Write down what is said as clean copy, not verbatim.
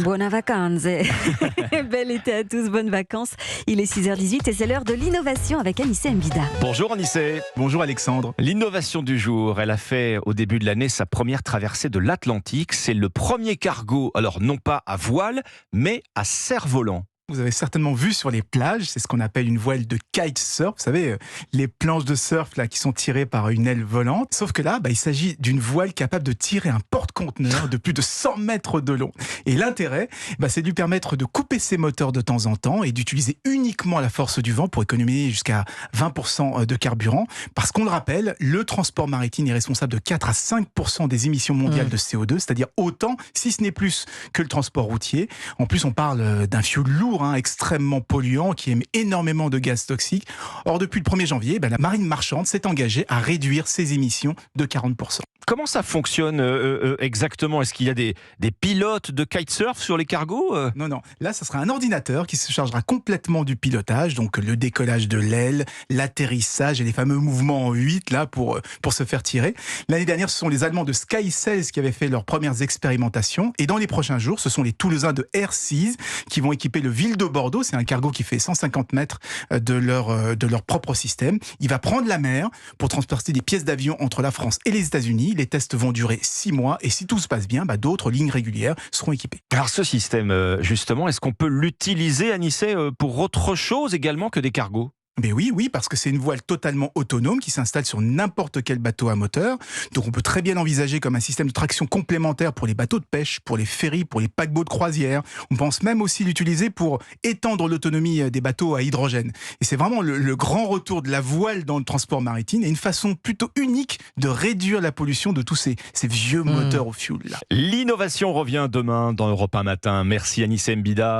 Buona vacanze. Bel été à tous, bonnes vacances. Il est 6h18 et c'est l'heure de l'innovation avec Anissé Mbida. Bonjour Anissé. Bonjour Alexandre. L'innovation du jour, elle a fait au début de l'année sa première traversée de l'Atlantique. C'est le premier cargo, alors non pas à voile, mais à cerf-volant. Vous avez certainement vu sur les plages, c'est ce qu'on appelle une voile de kitesurf. Vous savez, les planches de surf là, qui sont tirées par une aile volante. Sauf que là, il s'agit d'une voile capable de tirer un porte-conteneur de plus de 100 mètres de long. Et l'intérêt, c'est de lui permettre de couper ses moteurs de temps en temps et d'utiliser uniquement la force du vent pour économiser jusqu'à 20% de carburant. Parce qu'on le rappelle, le transport maritime est responsable de 4 à 5% des émissions mondiales de CO2, c'est-à-dire autant, si ce n'est plus, que le transport routier. En plus, on parle d'un fuel lourd, extrêmement polluant, qui émet énormément de gaz toxiques. Or, depuis le 1er janvier, la marine marchande s'est engagée à réduire ses émissions de 40%. Comment ça fonctionne exactement? Est-ce qu'il y a des pilotes de kitesurf sur les cargos Non. Là, ça sera un ordinateur qui se chargera complètement du pilotage, donc le décollage de l'aile, l'atterrissage et les fameux mouvements en 8 là, pour se faire tirer. L'année dernière, ce sont les Allemands de SkySails qui avaient fait leurs premières expérimentations. Et dans les prochains jours, ce sont les Toulousains de Airseas qui vont équiper le Ville de Bordeaux. C'est un cargo qui fait 150 mètres de leur propre système. Il va prendre la mer pour transporter des pièces d'avion entre la France et les États-Unis. Les tests vont durer 6 mois et si tout se passe bien, d'autres lignes régulières seront équipées. Alors ce système, justement, est-ce qu'on peut l'utiliser, Anissé, pour autre chose également que des cargos? Mais oui, parce que c'est une voile totalement autonome qui s'installe sur n'importe quel bateau à moteur. Donc on peut très bien l'envisager comme un système de traction complémentaire pour les bateaux de pêche, pour les ferries, pour les paquebots de croisière. On pense même aussi l'utiliser pour étendre l'autonomie des bateaux à hydrogène. Et c'est vraiment le grand retour de la voile dans le transport maritime et une façon plutôt unique de réduire la pollution de tous ces vieux moteurs au fioul là. L'innovation revient demain dans Europe 1 Matin. Merci Anissé Mbida.